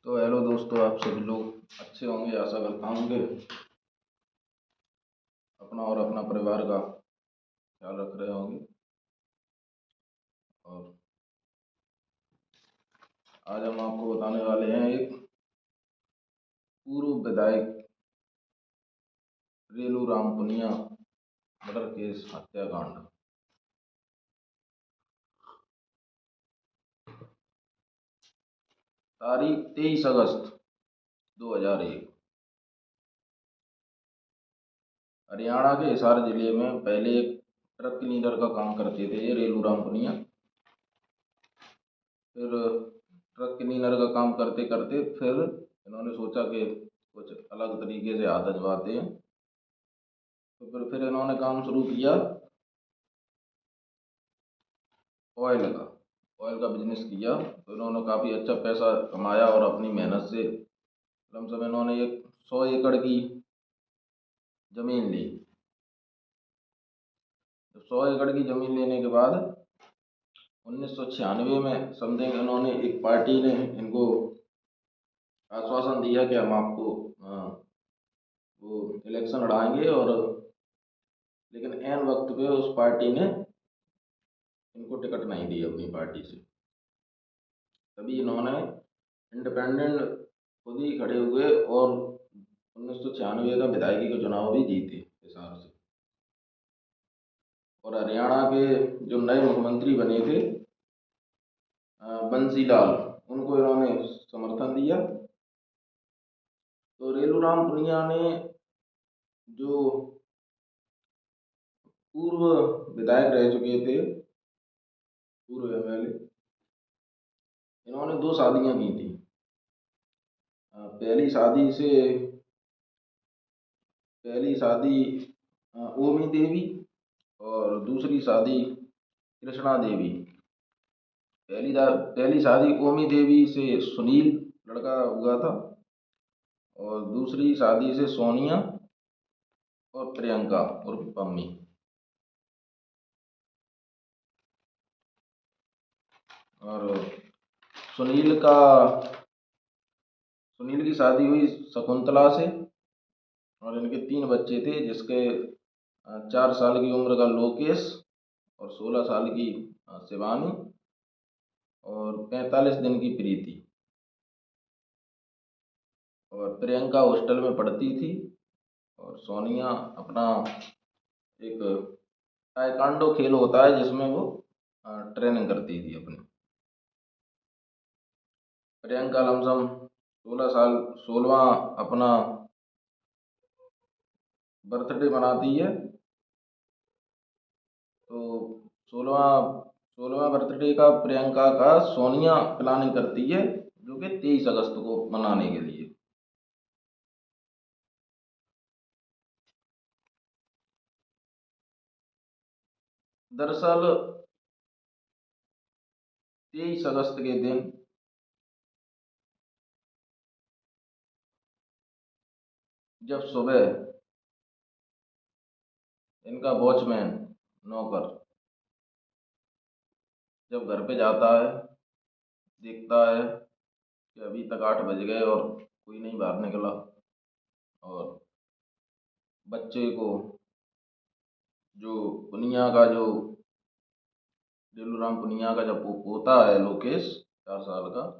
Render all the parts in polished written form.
तो हेलो दोस्तों, आप सभी लोग अच्छे होंगे। आशा करता हूँ कि अपना और अपना परिवार का ख्याल रख रहे होंगे। और आज हम आपको बताने वाले हैं एक पूर्व विधायक रेलू राम पुनिया मर्डर केस हत्याकांड। तारीख 23 अगस्त 2001। हरियाणा के हिसार जिले में पहले एक ट्रक क्लीनर का काम करते थे ये रेलू राम पुनिया। फिर ट्रक क्लीनर का काम करते करते फिर इन्होंने सोचा कि कुछ अलग तरीके से हाथ आजमाते हैं। तो फिर इन्होंने काम शुरू किया ऑयल का। ऑयल का बिजनेस किया तो इन्होंने काफ़ी अच्छा पैसा कमाया और अपनी मेहनत से लमसम इन्होंने एक 100 एकड़ की ज़मीन ली। 100 एकड़ की ज़मीन लेने के बाद 1996 में समथिंग इन्होंने एक पार्टी ने इनको आश्वासन दिया कि हम आपको वो इलेक्शन लड़ाएंगे। और लेकिन ऐन वक्त पे उस पार्टी ने इनको टिकट नहीं दी अपनी पार्टी से। तभी इन्होंने इंडिपेंडेंट खुद ही खड़े हुए और 1996 का विधायकी का चुनाव भी जीते हिसार से। और हरियाणा के जो नए मुख्यमंत्री बने थे बंसीलाल, उनको इन्होंने समर्थन दिया। तो रेलू राम पुनिया ने जो पूर्व विधायक रह चुके थे, पूर्व एमएलए, इन्होंने दो शादियां की थी। पहली शादी से पहली शादी ओमी देवी और दूसरी शादी कृष्णा देवी। पहली शादी ओमी देवी से सुनील लड़का हुआ था और दूसरी शादी से सोनिया और प्रियंका उर्फ पम्मी। और सुनील का सुनील की शादी हुई शकुंतला से और इनके 3 बच्चे थे, जिसके 4 साल की उम्र का लोकेश और 16 साल की शिवानी और 45 दिन की प्रीति। और प्रियंका हॉस्टल में पढ़ती थी और सोनिया अपना एक ताइक्वांडो खेल होता है जिसमें वो ट्रेनिंग करती थी अपनी। प्रियंका लमसम 16वां अपना बर्थडे मनाती है। तो 16वां 16वां बर्थडे का प्रियंका का सोनिया प्लानिंग करती है, जो कि 23 अगस्त को मनाने के लिए। दरअसल 23 अगस्त के दिन जब सुबह इनका वॉचमैन नौकर जब घर पे जाता है, देखता है कि अभी तक 8 बज गए और कोई नहीं बाहर निकला। और बच्चे को, जो पुनिया का जो रेलू राम पुनिया का जब पोता है लोकेश 4 साल का,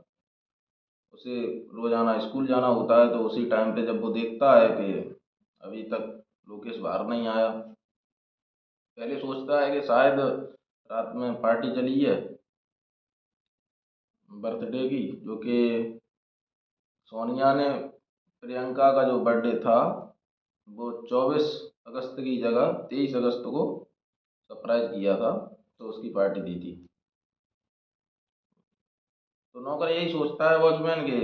उसे रोजाना स्कूल जाना होता है। तो उसी टाइम पे जब वो देखता है कि अभी तक लोकेश बाहर नहीं आया, पहले सोचता है कि शायद रात में पार्टी चली है बर्थडे की, जो कि सोनिया ने प्रियंका का जो बर्थडे था वो 24 अगस्त की जगह 23 अगस्त को सरप्राइज किया था, तो उसकी पार्टी दी थी। तो नौकर यही सोचता है वॉचमैन के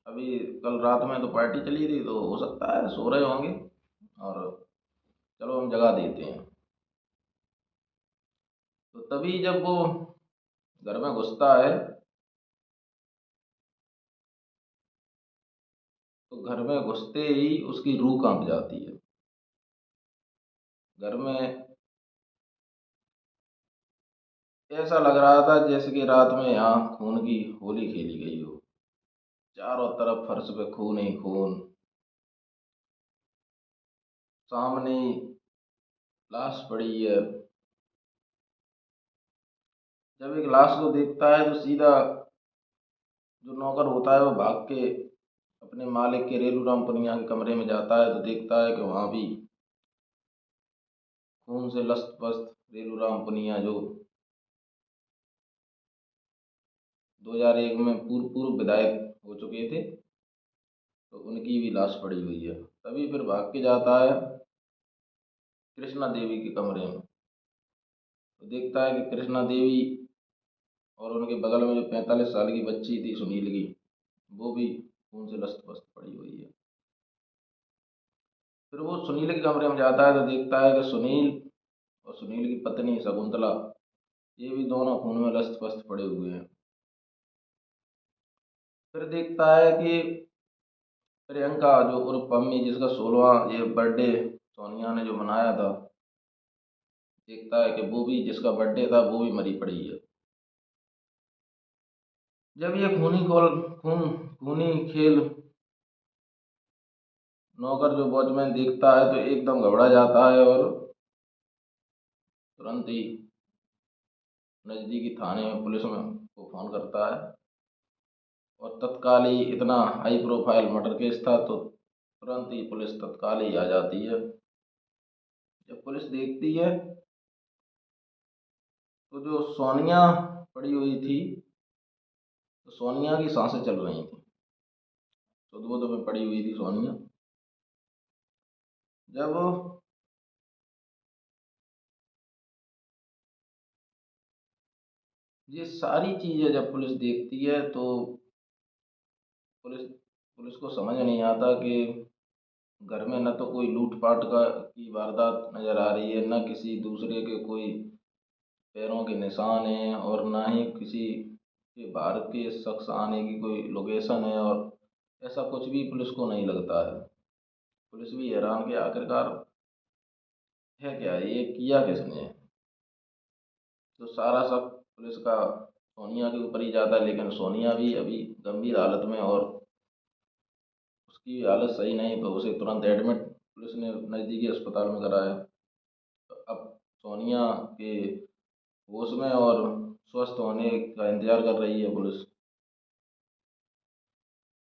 अभी कल रात में तो पार्टी चली थी, तो हो सकता है सो रहे होंगे और चलो हम जगा देते हैं। तो तभी जब वो घर में घुसता है तो घर में घुसते ही उसकी रूह कांप जाती है। घर में ऐसा लग रहा था जैसे कि रात में यहाँ खून की होली खेली गई हो। चारों तरफ फर्श पे खून ही खून, सामने ही लाश पड़ी है। जब एक लाश को देखता है तो सीधा जो नौकर होता है वो भाग के अपने मालिक के रेलूराम पुनिया के कमरे में जाता है तो देखता है कि वहाँ भी खून से लस्त पस्त रेलूराम पुनिया जो 2001 में पूर्व पूर्व विधायक हो चुके थे, तो उनकी भी लाश पड़ी हुई है। तभी फिर भाग के जाता है कृष्णा देवी के कमरे में, तो देखता है कि कृष्णा देवी और उनके बगल में जो 45 साल की बच्ची थी सुनील की, वो भी खून से लस्त पस्त पड़ी हुई है। फिर वो सुनील के कमरे में जाता है तो देखता है कि सुनील और सुनील की पत्नी शकुंतला, ये भी दोनों खून में लस्त पस्त पड़े हुए हैं। फिर देखता है कि प्रियंका जो उर्फ पम्मी, जिसका 16वां ये बर्थडे सोनिया ने जो मनाया था, देखता है कि वो भी, जिसका बर्थडे था, वो भी मरी पड़ी है। जब ये खूनी खेल नौकर जो वॉचमैन देखता है तो एकदम घबरा जाता है और तुरंत ही नज़दीकी थाने में पुलिस में को फ़ोन करता है। और तत्काल ही, इतना हाई प्रोफाइल मर्डर केस था तो तुरंत ही पुलिस तत्काल ही आ जाती है। जब पुलिस देखती है तो जो सोनिया पड़ी हुई थी, तो सोनिया की सांसें चल रही थी, सुदबुद में पड़ी हुई थी सोनिया। जब ये सारी चीज़ें जब पुलिस देखती है तो पुलिस पुलिस को समझ नहीं आता कि घर में न तो कोई लूटपाट का की वारदात नज़र आ रही है, न किसी दूसरे के कोई पैरों के निशान हैं, और ना ही किसी के बाहर के शख्स आने की कोई लोकेशन है, और ऐसा कुछ भी पुलिस को नहीं लगता है। पुलिस भी हैरान कि आखिरकार है क्या, ये किया किसने। तो सारा शक पुलिस का सोनिया के ऊपर ही जाता है, लेकिन सोनिया भी अभी गंभीर हालत में, और उसकी हालत सही नहीं, तो उसे तुरंत एडमिट पुलिस ने नज़दीकी अस्पताल में कराया। तो अब सोनिया के होश में और स्वस्थ होने का इंतजार कर रही है पुलिस।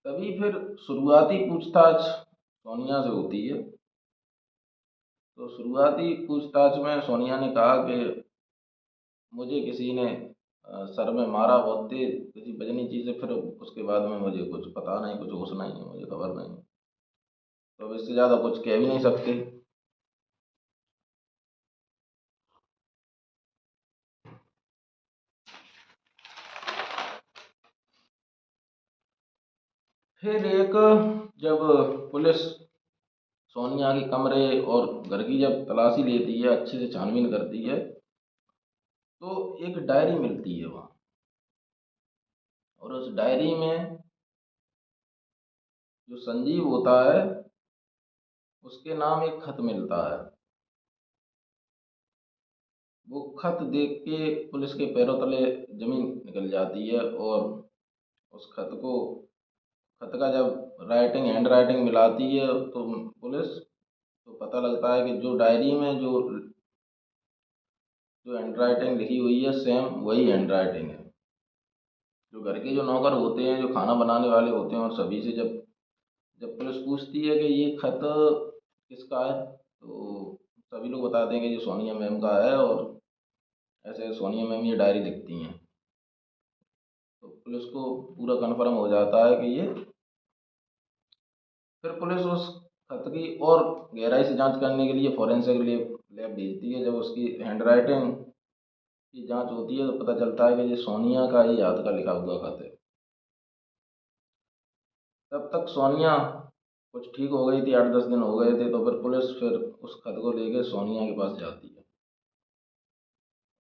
तभी फिर शुरुआती पूछताछ सोनिया से होती है। तो शुरुआती पूछताछ में सोनिया ने कहा कि मुझे किसी ने सर में मारा बहुत तेज, किसी वजनी चीज़ से, फिर उसके बाद में मुझे कुछ पता नहीं, कुछ होश नहीं है, मुझे खबर नहीं। तो अब इससे ज़्यादा कुछ कह भी नहीं सकते। फिर एक, जब पुलिस सोनिया के कमरे और घर की जब तलाशी लेती है, अच्छे से छानबीन करती है, तो एक डायरी मिलती है वहाँ। और उस डायरी में जो संजीव होता है, उसके नाम एक खत मिलता है। वो खत देख के पुलिस के पैरों तले जमीन निकल जाती है, और उस खत का जब राइटिंग, हैंड राइटिंग मिलाती है तो पुलिस, तो पता लगता है कि जो डायरी में जो हैंड राइटिंग लिखी हुई है, सेम वही हैंड राइटिंग है। जो घर के जो नौकर होते हैं, जो खाना बनाने वाले होते हैं, और सभी से जब जब पुलिस पूछती है कि ये खत किसका है, तो सभी लोग बताते हैं कि ये सोनिया मैम का है, और ऐसे सोनिया मैम ये डायरी लिखती हैं। तो पुलिस को पूरा कन्फर्म हो जाता है कि ये, फिर पुलिस उस खत की और गहराई से जांच करने के लिए फॉरेंसिक लैब भेजती है। जब उसकी हैंड राइटिंग की जांच होती है तो पता चलता है कि ये सोनिया का ही हाथ का लिखा हुआ खत है। तब तक सोनिया कुछ ठीक हो गई थी, 8-10 दिन हो गए थे, तो फिर पुलिस फिर उस खत को लेके सोनिया के पास जाती है।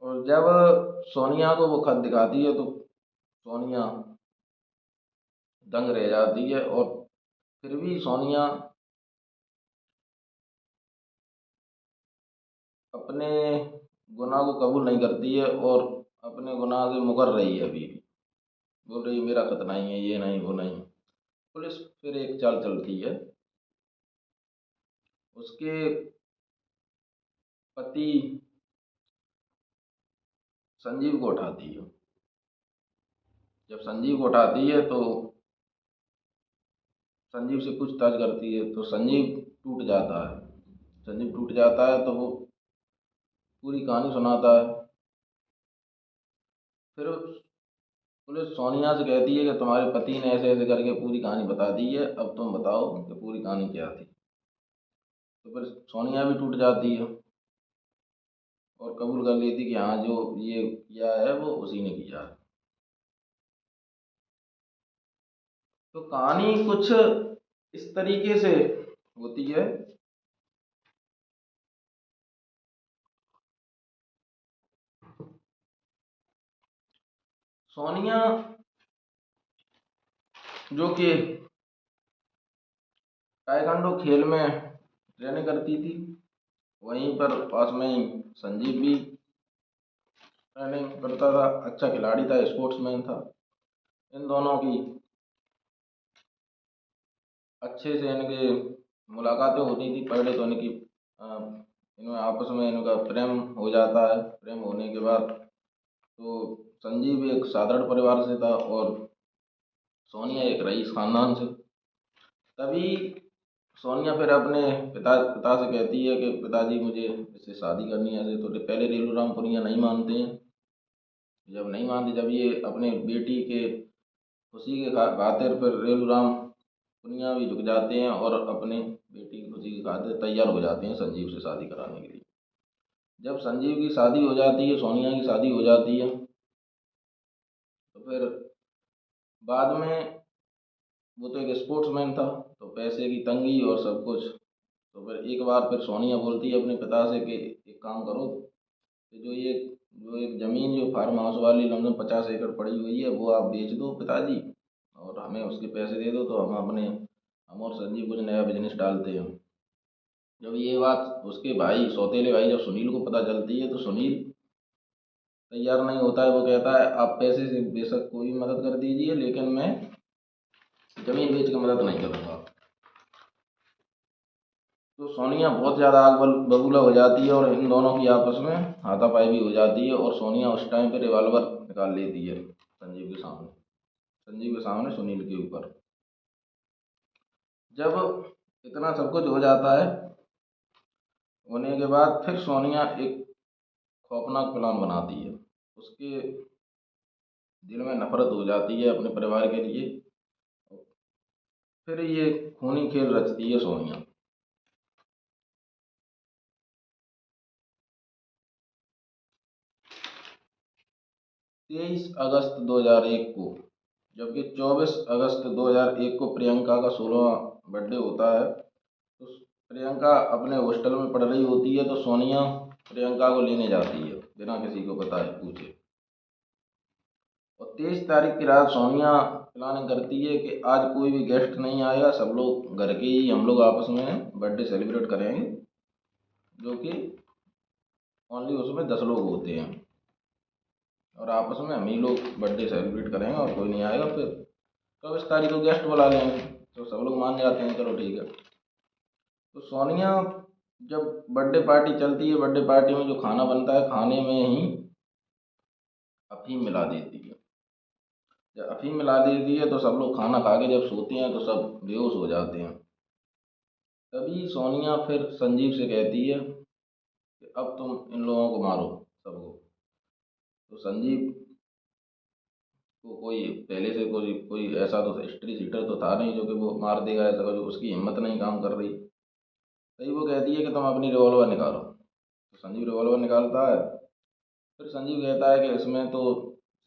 और जब सोनिया को वो खत दिखाती है तो सोनिया दंग रह जाती है, और फिर भी सोनिया अपने गुनाह को कबूल नहीं करती है, और अपने गुनाह से मुकर रही है अभी भी। बोल रही है मेरा खत नहीं है, ये नहीं, वो नहीं। पुलिस फिर एक चाल चलती है, उसके पति संजीव को उठाती है। जब संजीव को उठाती है तो संजीव से पूछताछ करती है तो संजीव टूट जाता है। संजीव टूट जाता है तो वो पूरी कहानी सुनाता है। फिर पुलिस सोनिया से कहती है कि तुम्हारे पति ने ऐसे ऐसे करके पूरी कहानी बता दी है, अब तुम बताओ कि पूरी कहानी क्या थी। तो फिर सोनिया भी टूट जाती है और कबूल कर लेती कि हाँ जो ये किया है वो उसी ने किया है। तो कहानी कुछ इस तरीके से होती है। सोनिया जो कि ताइक्वांडो खेल में ट्रेनिंग करती थी, वहीं पर पास में ही संजीव भी ट्रेनिंग करता था। अच्छा खिलाड़ी था, स्पोर्ट्समैन था। इन दोनों की अच्छे से इनके मुलाकातें होती थी। पहले तो इनकी इनमें आपस में इनका प्रेम हो जाता है। प्रेम होने के बाद तो संजीव एक साधारण परिवार से था और सोनिया एक रईस खानदान से। तभी सोनिया फिर अपने पिता से कहती है कि पिताजी मुझे इससे शादी करनी है। ऐसे तो पहले रेलू राम पुनिया नहीं मानते हैं। जब नहीं मानते, जब ये अपने बेटी के खुशी के खातिर फिर रेलू राम पुनिया भी झुक जाते हैं और अपने बेटी की खुशी के खातिर तैयार हो जाते हैं संजीव से शादी कराने के लिए। जब संजीव की शादी हो जाती है, सोनिया की शादी हो जाती है, तो फिर बाद में वो तो एक स्पोर्ट्समैन था, तो पैसे की तंगी और सब कुछ। तो फिर एक बार फिर सोनिया बोलती है अपने पिता से कि एक काम करो कि जो एक ज़मीन जो फार्म हाउस वाली लमसम 50 एकड़ पड़ी हुई है वो आप बेच दो पिताजी, और हमें उसके पैसे दे दो, तो हम और संजीव कुछ नया बिजनेस डालते हैं। जब ये बात उसके भाई, सौतेले भाई, जब सुनील को पता चलती है तो सुनील तैयार नहीं होता है। वो कहता है आप पैसे से बेशक कोई भी मदद कर दीजिए, लेकिन मैं जमीन बेच के मदद नहीं करूँगा। तो सोनिया बहुत ज़्यादा आग बबूला हो जाती है और इन दोनों की आपस में हाथापाई भी हो जाती है। और सोनिया उस टाइम पे रिवॉल्वर निकाल लेती है संजीव के सामने सुनील के ऊपर। जब इतना सब कुछ हो जाता है, होने के बाद फिर सोनिया एक खौफनाक प्लान बनाती है। उसके दिल में नफरत हो जाती है अपने परिवार के लिए। फिर ये खूनी खेल रचती है सोनिया। 23 अगस्त 2001 को, जबकि 24 अगस्त 2001 को प्रियंका का 16वां बर्थडे होता है, तो प्रियंका अपने हॉस्टल में पढ़ रही होती है। तो सोनिया प्रियंका को लेने जाती है बिना किसी को बताए पूछे। और 23 तारीख की रात सोनिया प्लानिंग करती है कि आज कोई भी गेस्ट नहीं आएगा, सब लोग घर के ही हम लोग आपस में बर्थडे सेलिब्रेट करेंगे, जो कि ओनली उसमें 10 लोग होते हैं, और आपस में हम ही लोग बर्थडे सेलिब्रेट करेंगे और कोई नहीं आएगा। फिर 24 तारीख को गेस्ट बुला लेंगे। तो सब लोग मान जाते हैं, चलो ठीक है। तो सोनिया जब बर्थडे पार्टी चलती है, बर्थडे पार्टी में जो खाना बनता है, खाने में ही अफीम मिला देती है। जब अफीम मिला देती है तो सब लोग खाना खा के जब सोते हैं तो सब बेहोश हो जाते हैं। तभी सोनिया फिर संजीव से कहती है कि अब तुम इन लोगों को मारो, सबको। तो संजीव को कोई पहले से कोई ऐसा तो हिस्ट्री सीटर तो था नहीं जो कि वो मार देगा, ऐसा कुछ उसकी हिम्मत नहीं काम कर रही। तभी वो कहती है कि तुम अपनी रिवॉल्वर निकालो। तो संजीव रिवॉल्वर निकालता है। फिर संजीव कहता है कि इसमें तो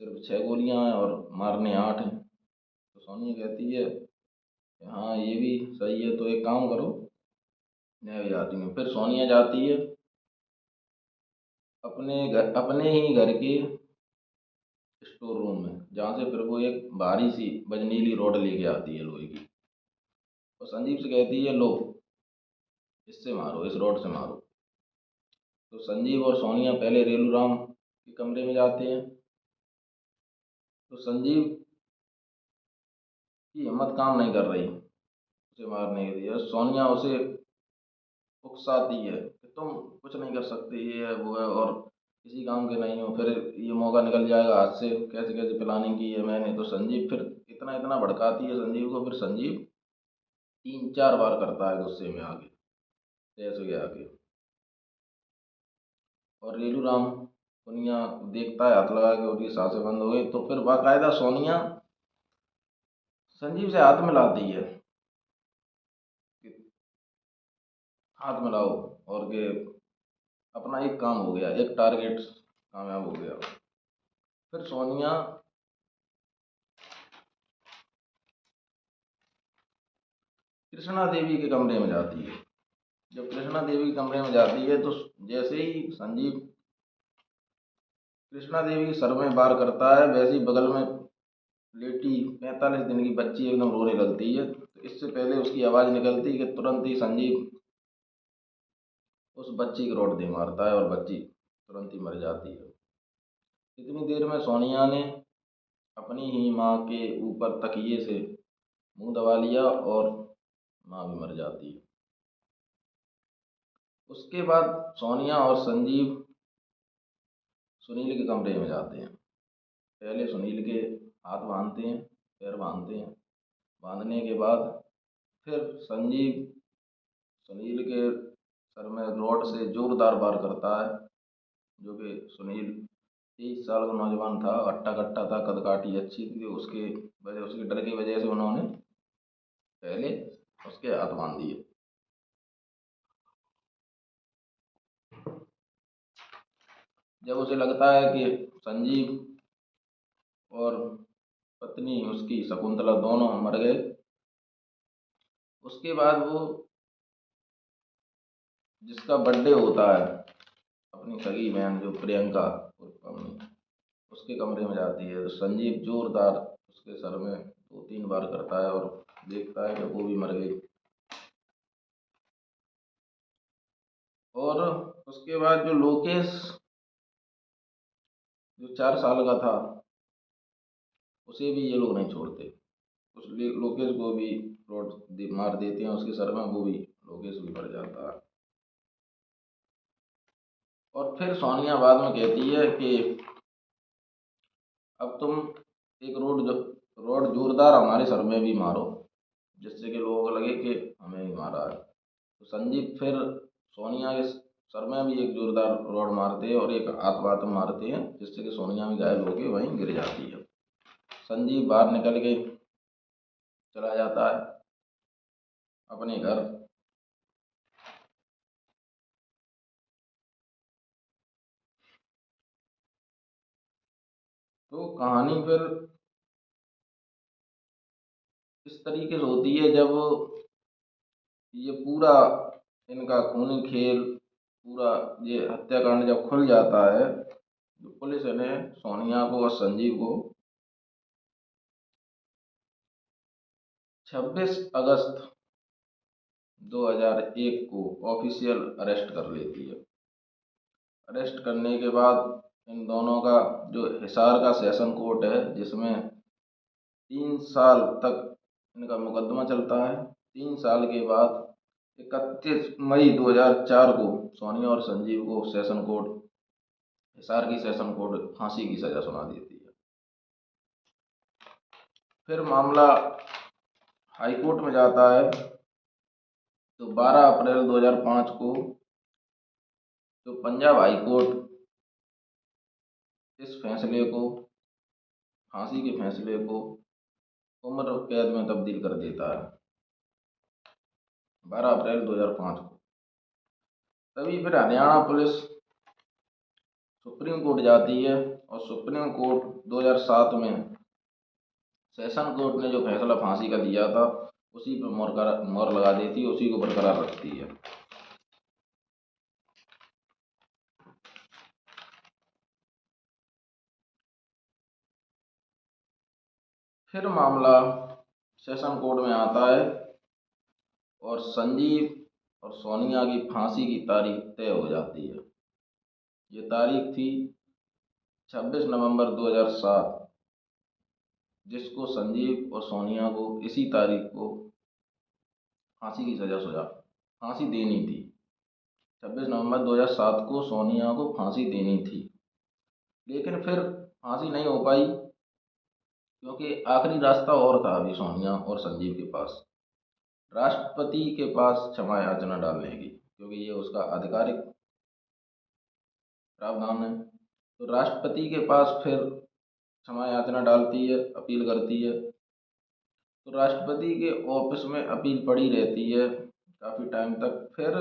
सिर्फ 6 गोलियां हैं और मारने 8 हैं। तो सोनिया कहती है कि हाँ ये भी सही है, तो एक काम करो, मैं भी आती हूँ। फिर सोनिया जाती है अपने ही घर के स्टोर रूम में, जहाँ से फिर वो एक भारी सी बजनीली रॉड लेके आती है लोहे की। और संजीव से कहती है लो, इससे मारो, इस रॉड से मारो। तो संजीव और सोनिया पहले रेलू राम के कमरे में जाते हैं। तो संजीव की हिम्मत काम नहीं कर रही उसे मारने के लिए। सोनिया उसे उकसाती है कि तुम कुछ नहीं कर सकते, ये है वो है, और किसी काम के नहीं हो, फिर ये मौका निकल जाएगा हाथ से, कैसे कैसे प्लानिंग की है मैंने। तो संजीव फिर इतना इतना भड़काती है संजीव को, फिर संजीव 3-4 बार करता है गुस्से में आके, तेज हो आके। और रेलू राम सोनिया देखता है, हाथ लगा के उसकी सांसें बंद हो गई, तो फिर बाकायदा सोनिया संजीव से हाथ मिलाती है कि हाथ मिलाओ, और के अपना एक काम हो गया, एक टारगेट कामयाब हो गया। फिर सोनिया कृष्णा देवी के कमरे में जाती है। जब कृष्णा देवी के कमरे में जाती है तो जैसे ही संजीव कृष्णा देवी के सर में वार करता है, वैसे ही बगल में लेटी 45 दिन की बच्ची एकदम रोने लगती है। तो इससे पहले उसकी आवाज़ निकलती है कि तुरंत ही संजीव उस बच्ची को रोड दे मारता है और बच्ची तुरंत ही मर जाती है। इतनी देर में सोनिया ने अपनी ही माँ के ऊपर तकिए से मुंह दबा लिया और माँ भी मर जाती है। उसके बाद सोनिया और संजीव सुनील के कमरे में जाते हैं। पहले सुनील के हाथ बांधते हैं, पैर बांधते हैं। बांधने के बाद फिर संजीव सुनील के सर में रॉड से जोरदार वार करता है, जो कि सुनील 23 साल का नौजवान था, हट्टा कट्टा था, कदकाठी अच्छी थी, उसके वजह उसके डर की वजह से उन्होंने पहले उसके हाथ बांध दिए। जब उसे लगता है कि संजीव और पत्नी उसकी शकुंतला दोनों मर गए, उसके बाद वो जिसका बर्थडे होता है, अपनी सगी बहन जो प्रियंका उर्फ अम्मी, उसके कमरे में जाती है। तो संजीव जोरदार उसके सर में 2-3 बार करता है और देखता है कि वो भी मर गई। और उसके बाद जो लोकेश, जो 4 साल का था, उसे भी ये लोग नहीं छोड़ते। उस लोकेश को भी मार देते हैं उसके सर में, वो भी लोकेश भी मर जाता है। और फिर सोनिया बाद में कहती है कि अब तुम एक रोड जोरदार हमारे सर में भी मारो, जिससे कि लोगों को लगे कि हमें ही मारा है। तो संजीव फिर सोनिया के सर में भी एक जोरदार रॉड मारते हैं और एक हाथ बात में मारते हैं, जिससे कि सोनिया भी घायल होकर वहीं गिर जाती है। संजीव बाहर निकल के चला जाता है अपने घर। तो कहानी फिर इस तरीके से होती है, जब ये पूरा इनका खूनी खेल, पूरा ये हत्याकांड जब खुल जाता है, तो पुलिस ने सोनिया को और संजीव को 26 अगस्त 2001 को ऑफिशियल अरेस्ट कर लेती है। अरेस्ट करने के बाद इन दोनों का जो हिसार का सेशन कोर्ट है, जिसमें 3 साल तक इनका मुकदमा चलता है। 3 साल के बाद 31 मई 2004 को सोनिया और संजीव को सेशन कोर्ट, हिसार की सेशन कोर्ट फांसी की सजा सुना देती है। फिर मामला हाई कोर्ट में जाता है। तो 12 अप्रैल 2005 को तो पंजाब हाई कोर्ट इस फैसले को, फांसी के फैसले को, उम्र कैद में तब्दील कर देता है 12 अप्रैल 2005 को। तभी फिर हरियाणा पुलिस सुप्रीम कोर्ट जाती है और सुप्रीम कोर्ट 2007 में सेशन कोर्ट ने जो फैसला फांसी का दिया था, उसी पर मोहर लगा देती है, उसी को बरकरार रखती है। फिर मामला सेशन कोर्ट में आता है और संजीव और सोनिया की फांसी की तारीख तय हो जाती है। ये तारीख थी 26 नवंबर 2007। जिसको संजीव और सोनिया को इसी तारीख को फांसी की फांसी देनी थी। 26 नवंबर 2007 को सोनिया को फांसी देनी थी, लेकिन फिर फांसी नहीं हो पाई, क्योंकि आखिरी रास्ता और था अभी सोनिया और संजीव के पास, राष्ट्रपति के पास क्षमा याचना डालने की, क्योंकि ये उसका आधिकारिक प्रावधान है। तो राष्ट्रपति के पास फिर क्षमा याचना डालती है, अपील करती है। तो राष्ट्रपति के ऑफिस में अपील पड़ी रहती है काफ़ी टाइम तक। फिर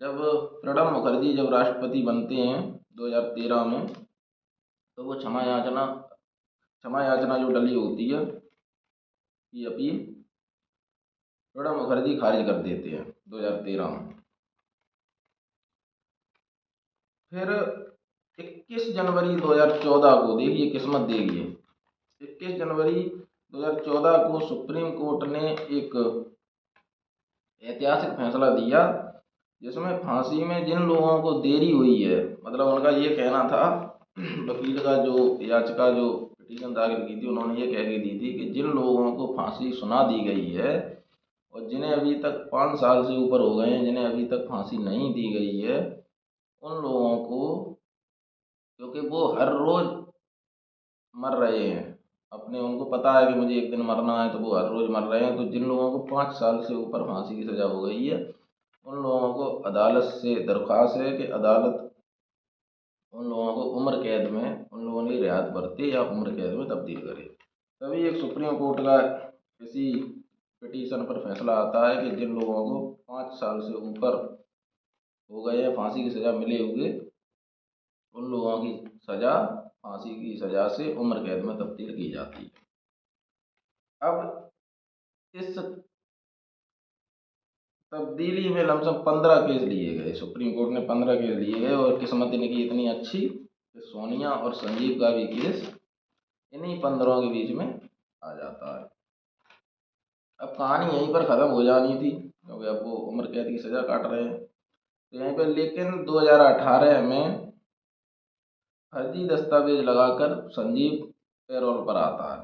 जब प्रणब मुखर्जी जब राष्ट्रपति बनते हैं 2013 में, तो वो क्षमा याचना जो डली होती है, ये अपील प्रणब मुखर्जी खारिज कर देते हैं 2013 में। फिर 21 जनवरी 2014 को, देखिए किस्मत देखिए, 21 जनवरी 2014 को सुप्रीम कोर्ट ने एक ऐतिहासिक फैसला दिया, जिसमें फांसी में जिन लोगों को देरी हुई है, मतलब उनका ये कहना था, वकील का जो याचिका जो पिटीशन दाखिल की थी, उन्होंने ये कह के दी थी कि जिन लोगों को फांसी सुना दी गई है और जिन्हें अभी तक 5 साल से ऊपर हो गए हैं, जिन्हें अभी तक फांसी नहीं दी गई है, उन लोगों को, क्योंकि वो हर रोज मर रहे हैं, अपने उनको पता है कि मुझे एक दिन मरना है, तो वो हर रोज मर रहे हैं, तो जिन लोगों को 5 साल से ऊपर फांसी की सज़ा हो गई है, उन लोगों को अदालत से दरख्वास्त है कि अदालत उन लोगों को उम्र कैद में, उन लोगों की रियायत बरते या उम्र कैद में तब्दील करे। तभी एक सुप्रीम कोर्ट का किसी पिटीशन पर फैसला आता है कि जिन लोगों को 5 साल से ऊपर हो गए हैं फांसी की सज़ा मिले हुए, उन लोगों की सज़ा फांसी की सज़ा से उम्र कैद में तब्दील की जाती है। अब इस तब्दीली में लमसम 15 केस लिए गए, सुप्रीम कोर्ट ने 15 केस लिए गए, और किस्मत इनकी इतनी अच्छी कि सोनिया और संजीव का भी केस इन्हीं 15 के बीच में आ जाता है। अब कहानी यहीं पर ख़त्म हो जानी थी, क्योंकि अब वो उम्र कैद की सज़ा काट रहे हैं, तो यहीं पर। लेकिन 2018 में फर्जी दस्तावेज लगाकर संजीव पैरोल पर आता है,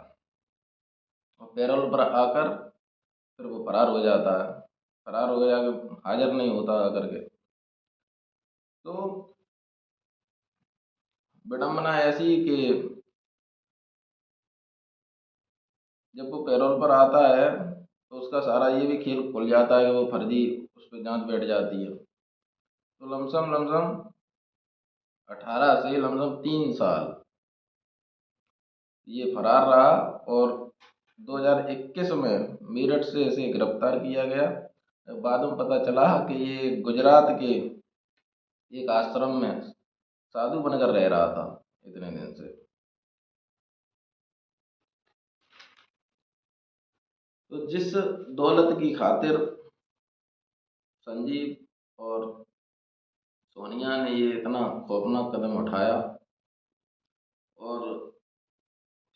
और पैरोल पर आकर फिर वो फरार हो जाता है। फरार हो गया कि हाजिर नहीं होता करके। तो विडम्बना ऐसी कि जब वो पैरोल पर आता है, तो उसका सारा ये भी खेल खुल जाता है कि वो फर्जी, उस पर जांच बैठ जाती है। तो लमसम लमसम 18 से लमसम 3 साल ये फरार रहा, और 2021 में मेरठ से इसे गिरफ्तार किया गया। बाद में पता चला कि ये गुजरात के एक आश्रम में साधु बनकर रह रहा था इतने दिन से। तो जिस दौलत की खातिर संजीव और सोनिया ने ये इतना खौफनाक कदम उठाया, और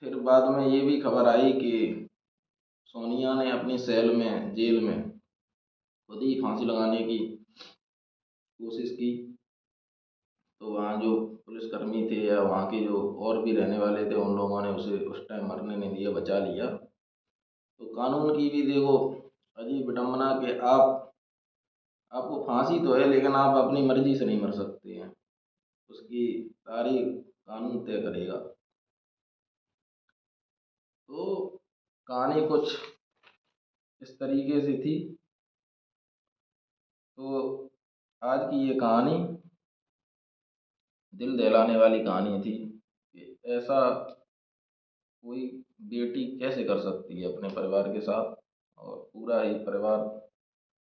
फिर बाद में ये भी खबर आई कि सोनिया ने अपनी जेल में खुद ही फांसी लगाने की कोशिश की, तो वहाँ जो पुलिसकर्मी थे या वहाँ के जो और भी रहने वाले थे, उन लोगों ने उसे उस टाइम मरने नहीं दिया, बचा लिया। तो कानून की भी देखो अजीब विडम्बना कि आपको फांसी तो है, लेकिन आप अपनी मर्जी से नहीं मर सकते हैं, उसकी तारीख कानून तय करेगा। तो कहानी कुछ इस तरीके से थी। तो आज की ये कहानी दिल दहलाने वाली कहानी थी कि ऐसा कोई बेटी कैसे कर सकती है अपने परिवार के साथ, और पूरा ही परिवार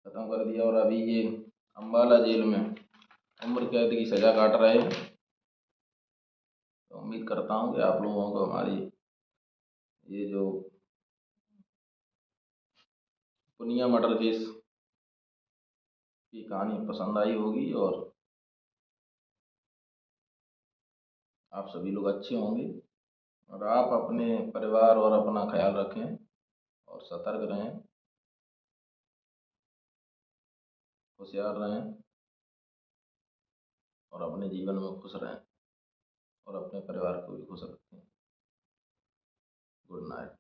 ख़त्म कर दिया, और अभी ये अम्बाला जेल में उम्र कैद की सज़ा काट रहे हैं। तो उम्मीद करता हूँ कि आप लोगों को हमारी ये जो पुनिया मर्डर केस की कहानी पसंद आई होगी, और आप सभी लोग अच्छे होंगे, और आप अपने परिवार और अपना ख्याल रखें और सतर्क रहें, होशियार रहें, और अपने जीवन में खुश रहें, और अपने परिवार को भी खुश रखें। Good night.